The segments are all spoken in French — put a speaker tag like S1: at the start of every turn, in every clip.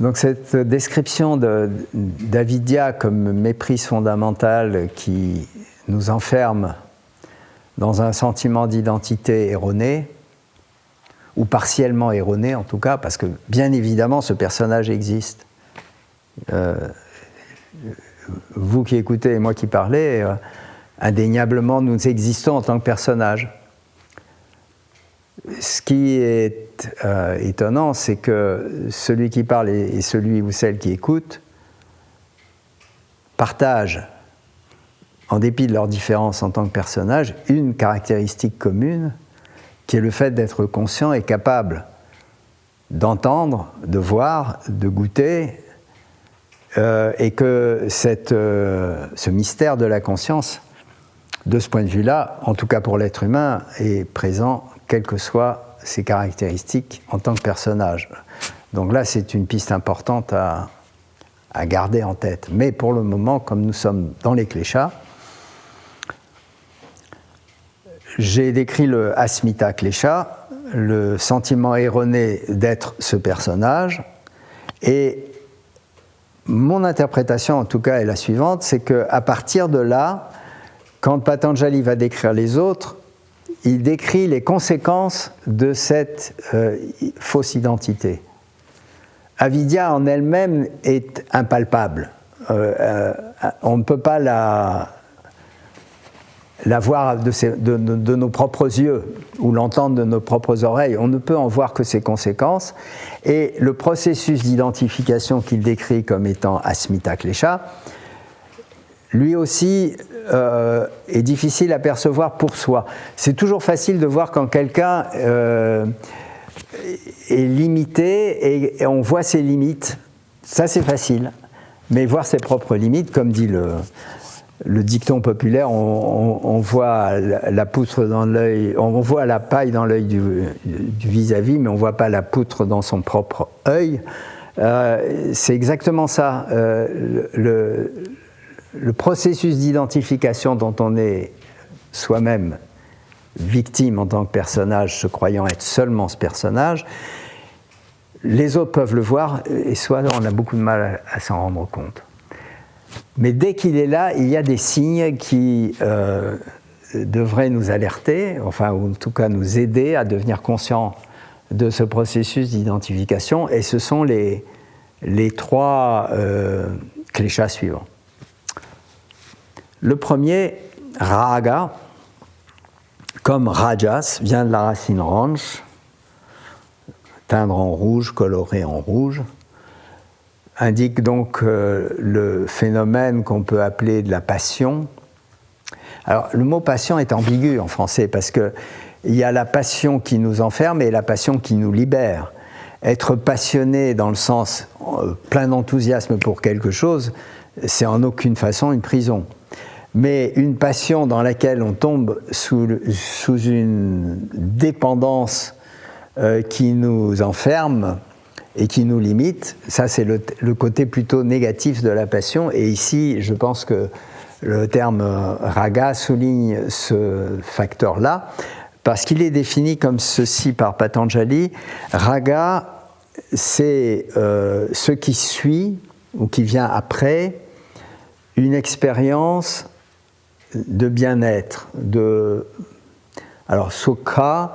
S1: Donc cette description d'avidya comme méprise fondamentale qui nous enferme dans un sentiment d'identité erroné, ou partiellement erroné en tout cas, parce que bien évidemment ce personnage existe. Vous qui écoutez et moi qui parlez, indéniablement nous existons en tant que personnage. Ce qui est étonnant, c'est que celui qui parle et celui ou celle qui écoute partagent, en dépit de leurs différences en tant que personnage, une caractéristique commune, qui est le fait d'être conscient et capable d'entendre, de voir, de goûter, et que ce mystère de la conscience, de ce point de vue-là, en tout cas pour l'être humain, est présent quelles que soient ses caractéristiques en tant que personnage. Donc là, c'est une piste importante à garder en tête. Mais pour le moment, comme nous sommes dans les kleshas, j'ai décrit le asmita klesha, le sentiment erroné d'être ce personnage, et mon interprétation, en tout cas, est la suivante, c'est qu'à partir de là, quand Patanjali va décrire les autres, il décrit les conséquences de cette fausse identité. Avidya en elle-même est impalpable. On ne peut pas la voir de nos propres yeux ou l'entendre de nos propres oreilles. On ne peut en voir que ses conséquences. Et le processus d'identification qu'il décrit comme étant asmita klesha, lui aussi est difficile à percevoir pour soi. C'est toujours facile de voir quand quelqu'un est limité et on voit ses limites. Ça, c'est facile. Mais voir ses propres limites, comme dit le dicton populaire, on voit la poutre dans l'œil, on voit la paille dans l'œil du vis-à-vis, mais on ne voit pas la poutre dans son propre œil. C'est exactement ça. Le processus d'identification dont on est soi-même victime en tant que personnage, se croyant être seulement ce personnage, les autres peuvent le voir et soit on a beaucoup de mal à s'en rendre compte. Mais dès qu'il est là, il y a des signes qui devraient nous alerter, enfin, ou en tout cas nous aider à devenir conscients de ce processus d'identification, et ce sont les trois kleshas suivants. Le premier, raga, comme rajas, vient de la racine ranch, teindre en rouge, colorer en rouge, indique donc le phénomène qu'on peut appeler de la passion. Alors, le mot passion est ambigu en français parce qu'il y a la passion qui nous enferme et la passion qui nous libère. Être passionné dans le sens plein d'enthousiasme pour quelque chose, c'est en aucune façon une prison. Mais une passion dans laquelle on tombe sous une dépendance qui nous enferme et qui nous limite, ça c'est le côté plutôt négatif de la passion. Et ici, je pense que le terme raga souligne ce facteur-là, parce qu'il est défini comme ceci par Patanjali. Raga, c'est ce qui suit ou qui vient après une expérience de bien-être, alors sukha,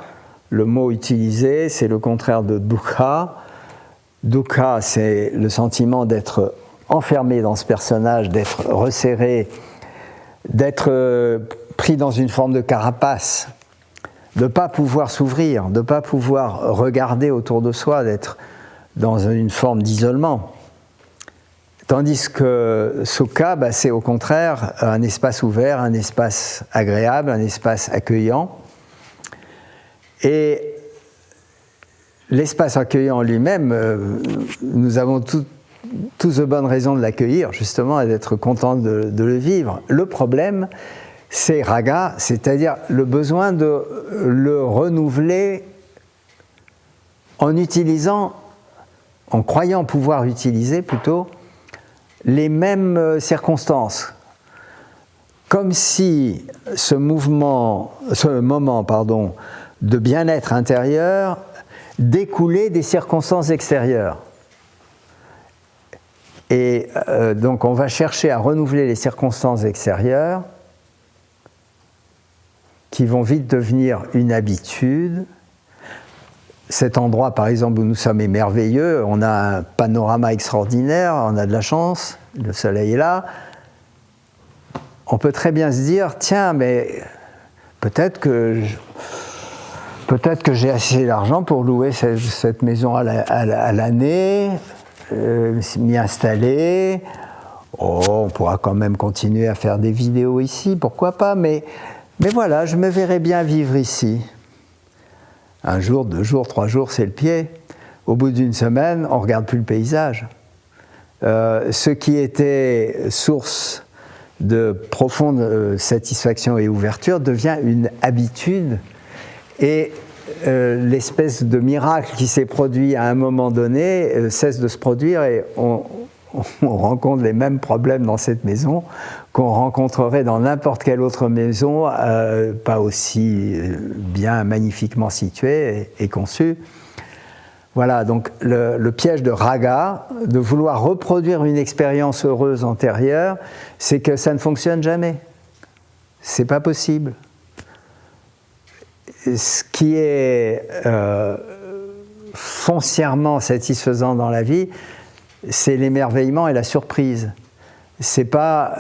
S1: le mot utilisé, c'est le contraire de dukkha. Dukkha, c'est le sentiment d'être enfermé dans ce personnage, d'être resserré, d'être pris dans une forme de carapace, de ne pas pouvoir s'ouvrir, de ne pas pouvoir regarder autour de soi, d'être dans une forme d'isolement. Tandis que sukha, c'est au contraire un espace ouvert, un espace agréable, un espace accueillant. Et l'espace accueillant lui-même, nous avons tous de bonnes raisons de l'accueillir, justement, et d'être contents de le vivre. Le problème, c'est raga, c'est-à-dire le besoin de le renouveler en croyant pouvoir utiliser plutôt les mêmes circonstances. Comme si ce moment de bien-être intérieur découlait des circonstances extérieures. Et donc on va chercher à renouveler les circonstances extérieures qui vont vite devenir une habitude. Cet endroit, par exemple, où nous sommes est merveilleux, on a un panorama extraordinaire, on a de la chance, le soleil est là. On peut très bien se dire, tiens, mais peut-être que j'ai assez d'argent pour louer cette maison à l'année, m'y installer. Oh, on pourra quand même continuer à faire des vidéos ici, pourquoi pas, mais voilà, je me verrais bien vivre ici. Un jour, 2 jours, 3 jours, c'est le pied. Au bout d'une semaine, on ne regarde plus le paysage. Ce qui était source de profonde satisfaction et ouverture devient une habitude, et l'espèce de miracle qui s'est produit à un moment donné cesse de se produire, et on rencontre les mêmes problèmes dans cette maison qu'on rencontrerait dans n'importe quelle autre maison, pas aussi bien, magnifiquement située et conçue. Voilà, donc le piège de raga, de vouloir reproduire une expérience heureuse antérieure, c'est que ça ne fonctionne jamais. C'est pas possible. Ce qui est foncièrement satisfaisant dans la vie, c'est l'émerveillement et la surprise. C'est pas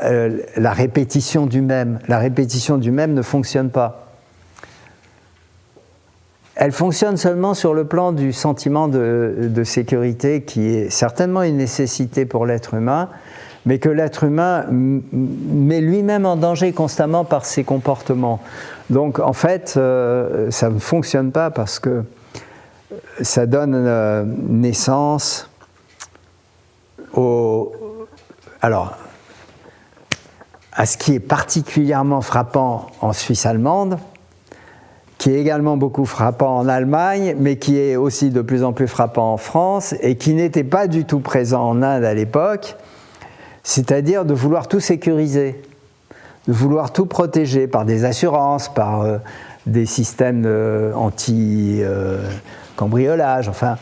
S1: la répétition du même. La répétition du même ne fonctionne pas. Elle fonctionne seulement sur le plan du sentiment de sécurité, qui est certainement une nécessité pour l'être humain, mais que l'être humain met lui-même en danger constamment par ses comportements. Donc en fait, ça ne fonctionne pas parce que ça donne naissance à ce qui est particulièrement frappant en Suisse allemande, qui est également beaucoup frappant en Allemagne, mais qui est aussi de plus en plus frappant en France, et qui n'était pas du tout présent en Inde à l'époque, c'est-à-dire de vouloir tout sécuriser, de vouloir tout protéger par des assurances, par des systèmes anti-cambriolage, enfin.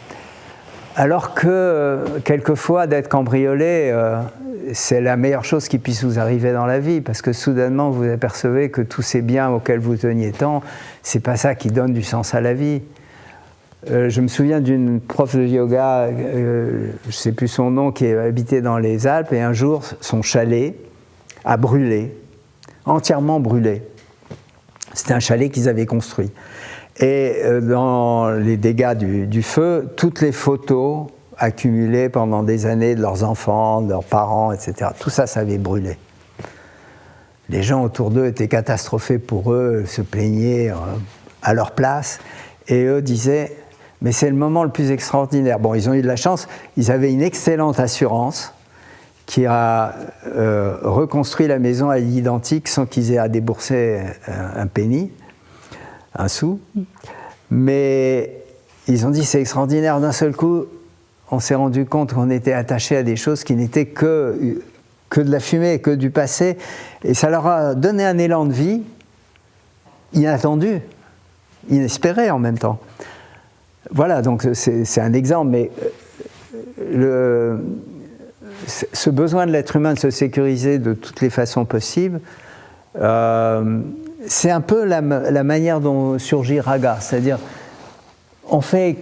S1: Alors que, quelquefois, d'être cambriolé, c'est la meilleure chose qui puisse vous arriver dans la vie, parce que soudainement, vous apercevez que tous ces biens auxquels vous teniez tant, c'est pas ça qui donne du sens à la vie. Je me souviens d'une prof de yoga, je ne sais plus son nom, qui habitait dans les Alpes, et un jour, son chalet a brûlé, entièrement brûlé. C'était un chalet qu'ils avaient construit. Et dans les dégâts du feu, toutes les photos accumulées pendant des années de leurs enfants, de leurs parents, etc., tout ça, ça avait brûlé. Les gens autour d'eux étaient catastrophés pour eux, se plaignaient à leur place, et eux disaient « mais c'est le moment le plus extraordinaire ». Bon, ils ont eu de la chance, ils avaient une excellente assurance qui a reconstruit la maison à l'identique sans qu'ils aient à débourser un penny, un sou. Mais ils ont dit c'est extraordinaire, d'un seul coup, on s'est rendu compte qu'on était attaché à des choses qui n'étaient que de la fumée, que du passé, et ça leur a donné un élan de vie inattendu, inespéré en même temps. Voilà, donc c'est un exemple, mais ce besoin de l'être humain de se sécuriser de toutes les façons possibles, c'est un peu la manière dont surgit raga, c'est-à-dire on fait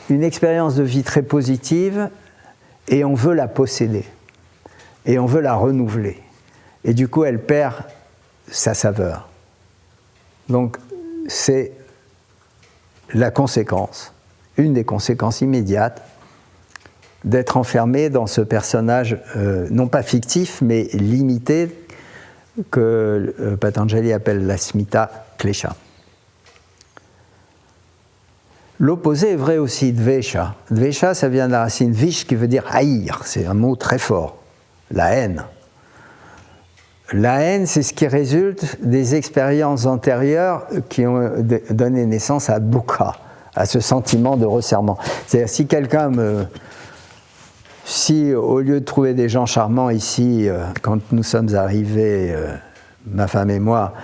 S1: une expérience de vie très positive et on veut la posséder et on veut la renouveler, et du coup elle perd sa saveur. Donc c'est la conséquence, une des conséquences immédiates d'être enfermé dans ce personnage non pas fictif mais limité que Patanjali appelle la smita klesha. L'opposé est vrai aussi, dvesha. Dvesha, ça vient de la racine vish qui veut dire haïr, c'est un mot très fort, la haine. La haine, c'est ce qui résulte des expériences antérieures qui ont donné naissance à dukkha, à ce sentiment de resserrement. C'est-à-dire si au lieu de trouver des gens charmants ici, quand nous sommes arrivés, ma femme et moi,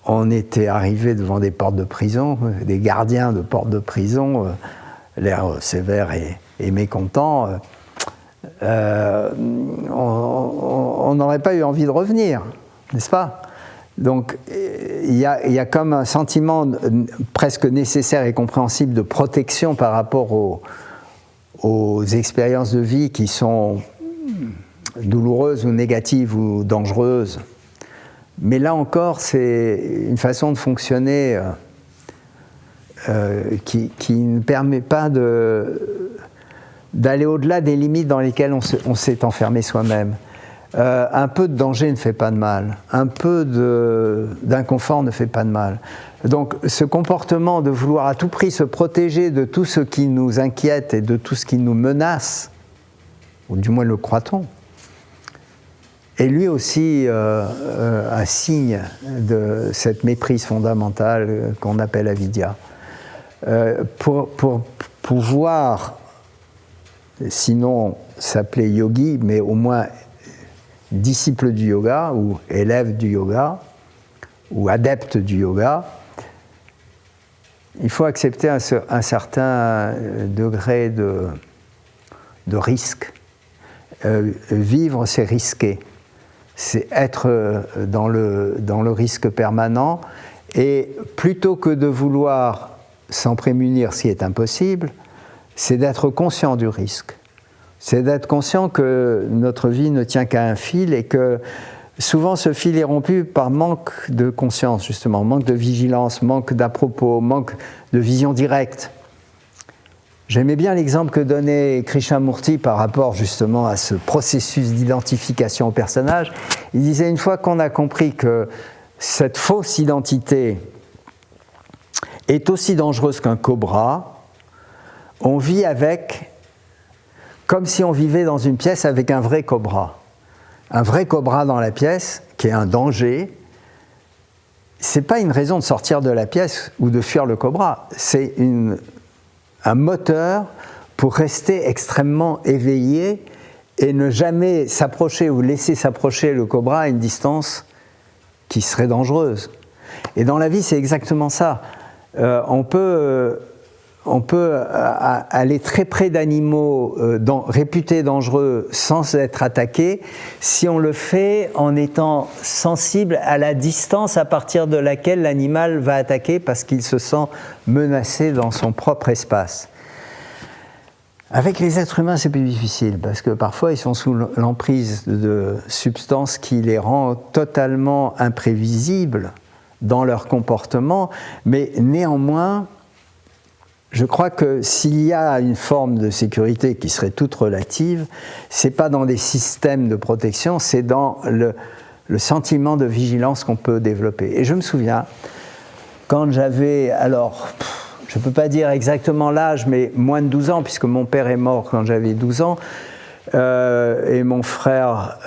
S1: on était arrivés devant des portes de prison, des gardiens de portes de prison, l'air sévère et mécontent, on n'aurait pas eu envie de revenir, n'est-ce pas? Donc il y a comme un sentiment presque nécessaire et compréhensible de protection par rapport aux expériences de vie qui sont douloureuses ou négatives ou dangereuses. Mais là encore, c'est une façon de fonctionner qui ne permet pas d'aller au-delà des limites dans lesquelles on s'est enfermé soi-même. Un peu de danger ne fait pas de mal, un peu d'inconfort ne fait pas de mal. Donc ce comportement de vouloir à tout prix se protéger de tout ce qui nous inquiète et de tout ce qui nous menace, ou du moins le croit-on, est lui aussi un signe de cette méprise fondamentale qu'on appelle avidya. Pour pouvoir, sinon s'appeler yogi, mais au moins disciple du yoga, ou élève du yoga, ou adepte du yoga, il faut accepter un certain degré de risque. Vivre, c'est risquer. C'est être dans le risque permanent, et plutôt que de vouloir s'en prémunir, ce qui est impossible, c'est d'être conscient du risque. C'est d'être conscient que notre vie ne tient qu'à un fil et que souvent ce fil est rompu par manque de conscience, justement, manque de vigilance, manque d'à-propos, manque de vision directe. J'aimais bien l'exemple que donnait Krishnamurti par rapport justement à ce processus d'identification au personnage. Il disait, une fois qu'on a compris que cette fausse identité est aussi dangereuse qu'un cobra, on vit avec, comme si on vivait dans une pièce avec un vrai cobra. Un vrai cobra dans la pièce, qui est un danger, c'est pas une raison de sortir de la pièce ou de fuir le cobra, c'est un moteur pour rester extrêmement éveillé et ne jamais s'approcher ou laisser s'approcher le cobra à une distance qui serait dangereuse. Et dans la vie, c'est exactement ça. On peut aller très près d'animaux réputés dangereux sans être attaqué si on le fait en étant sensible à la distance à partir de laquelle l'animal va attaquer parce qu'il se sent menacé dans son propre espace. Avec les êtres humains, c'est plus difficile parce que parfois ils sont sous l'emprise de substances qui les rendent totalement imprévisibles dans leur comportement, mais néanmoins, je crois que s'il y a une forme de sécurité qui serait toute relative, c'est pas dans des systèmes de protection, c'est dans le sentiment de vigilance qu'on peut développer. Et je me souviens, quand j'avais, alors, je ne peux pas dire exactement l'âge, mais moins de 12 ans, puisque mon père est mort quand j'avais 12 ans, et mon frère,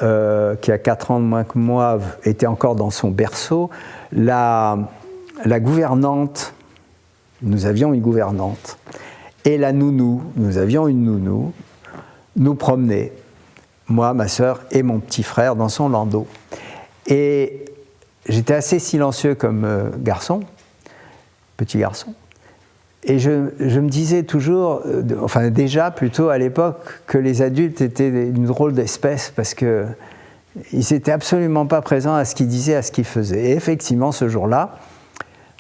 S1: qui a 4 ans de moins que moi, était encore dans son berceau, la gouvernante, nous avions une gouvernante, et la nounou, nous avions une nounou, nous promenait, moi, ma sœur et mon petit frère, dans son landau. Et j'étais assez silencieux comme garçon, petit garçon, et je me disais toujours, enfin déjà plutôt à l'époque, que les adultes étaient une drôle d'espèce, parce que ils n'étaient absolument pas présents à ce qu'ils disaient, à ce qu'ils faisaient. Et effectivement, ce jour-là,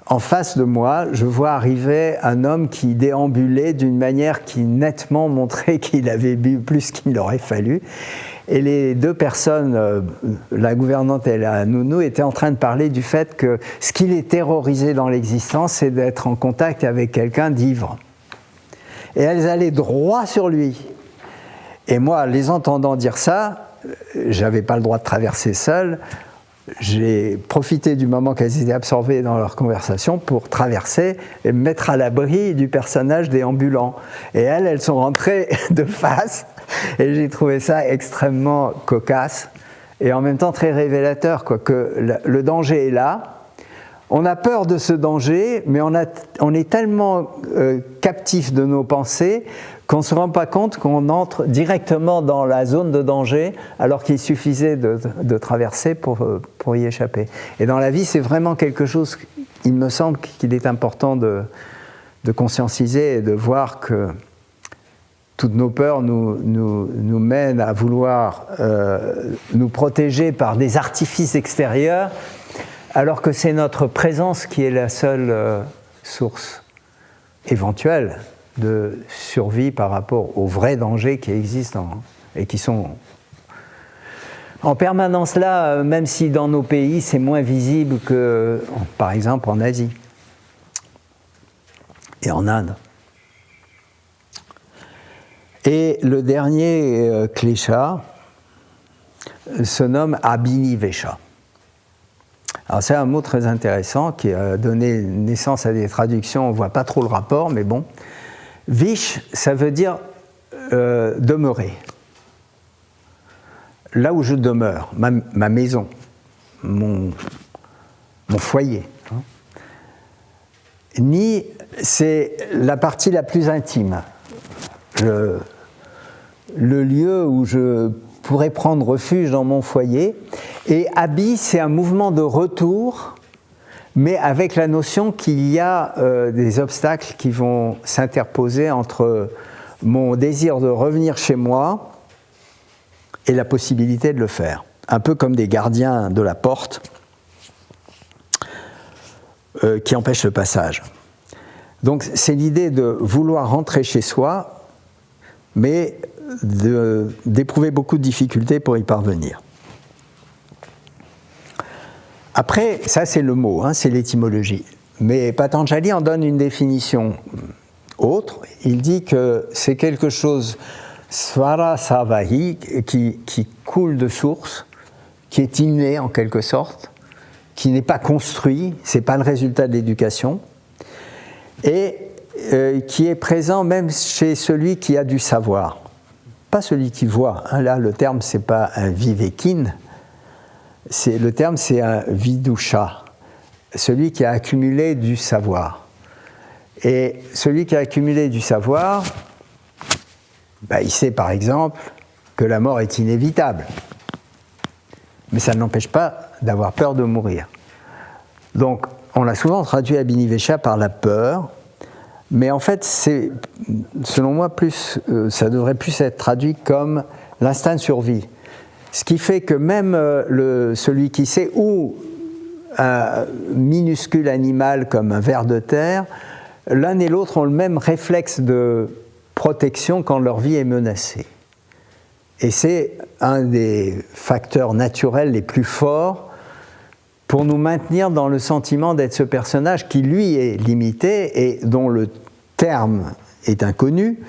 S1: en face de moi, je vois arriver un homme qui déambulait d'une manière qui nettement montrait qu'il avait bu plus qu'il aurait fallu. Et les deux personnes, la gouvernante et la nounou, étaient en train de parler du fait que ce qui les terrorisait dans l'existence, c'est d'être en contact avec quelqu'un d'ivre. Et elles allaient droit sur lui. Et moi, les entendant dire ça, j'avais pas le droit de traverser seul. J'ai profité du moment qu'elles étaient absorbées dans leur conversation pour traverser et me mettre à l'abri du personnage déambulant. Et elles sont rentrées de face et j'ai trouvé ça extrêmement cocasse et en même temps très révélateur, quoi, que le danger est là. On a peur de ce danger, mais on est tellement captif de nos pensées qu'on ne se rend pas compte qu'on entre directement dans la zone de danger alors qu'il suffisait de traverser pour y échapper. Et dans la vie, c'est vraiment quelque chose, il me semble qu'il est important de conscientiser et de voir que toutes nos peurs nous mènent à vouloir nous protéger par des artifices extérieurs, alors que c'est notre présence qui est la seule source éventuelle de survie par rapport aux vrais dangers qui existent et qui sont en permanence là, même si dans nos pays c'est moins visible que, par exemple, en Asie et en Inde. Et le dernier klesha se nomme Abhinivesha. Alors c'est un mot très intéressant qui a donné naissance à des traductions, on ne voit pas trop le rapport, mais bon. Vish, ça veut dire demeurer. Là où je demeure, ma maison, mon foyer. Ni, c'est la partie la plus intime, le lieu où je pourrais prendre refuge dans mon foyer. Et Abhi, c'est un mouvement de retour, mais avec la notion qu'il y a des obstacles qui vont s'interposer entre mon désir de revenir chez moi et la possibilité de le faire. Un peu comme des gardiens de la porte qui empêchent le passage. Donc c'est l'idée de vouloir rentrer chez soi, mais d'éprouver beaucoup de difficultés pour y parvenir. Après, ça c'est le mot, c'est l'étymologie. Mais Patanjali en donne une définition autre. Il dit que c'est quelque chose, svara savahi, qui coule de source, qui est inné en quelque sorte, qui n'est pas construit, c'est pas le résultat de l'éducation, et qui est présent même chez celui qui a du savoir. Pas celui qui voit. Là, le terme, c'est pas un vivekin, le terme, c'est un vidusha, celui qui a accumulé du savoir. Et celui qui a accumulé du savoir, il sait par exemple que la mort est inévitable. Mais ça ne l'empêche pas d'avoir peur de mourir. Donc, on l'a souvent traduit Abhinivesha par la peur, mais en fait, c'est, selon moi, ça devrait plus être traduit comme l'instinct de survie. Ce qui fait que même celui qui sait, ou un minuscule animal comme un ver de terre, l'un et l'autre ont le même réflexe de protection quand leur vie est menacée. Et c'est un des facteurs naturels les plus forts pour nous maintenir dans le sentiment d'être ce personnage qui, lui, est limité et dont le terme est inconnu.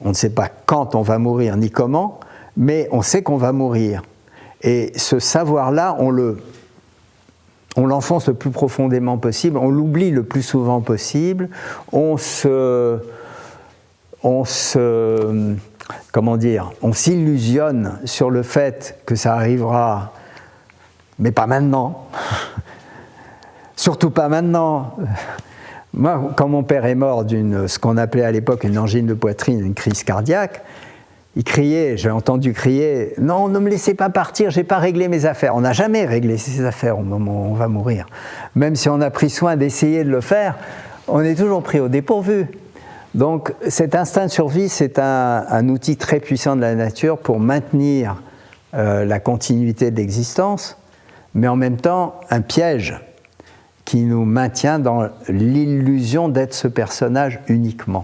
S1: On ne sait pas quand on va mourir ni comment, mais on sait qu'on va mourir. Et ce savoir-là, on l'enfonce le plus profondément possible, on l'oublie le plus souvent possible, on s'illusionne sur le fait que ça arrivera, mais pas maintenant. Surtout pas maintenant. Moi, quand mon père est mort ce qu'on appelait à l'époque une angine de poitrine, une crise cardiaque, il criait, j'ai entendu crier « Non, ne me laissez pas partir, je n'ai pas réglé mes affaires ». On n'a jamais réglé ses affaires au moment où on va mourir. Même si on a pris soin d'essayer de le faire, on est toujours pris au dépourvu. Donc cet instinct de survie, c'est un outil très puissant de la nature pour maintenir la continuité de l'existence, mais en même temps un piège qui nous maintient dans l'illusion d'être ce personnage uniquement.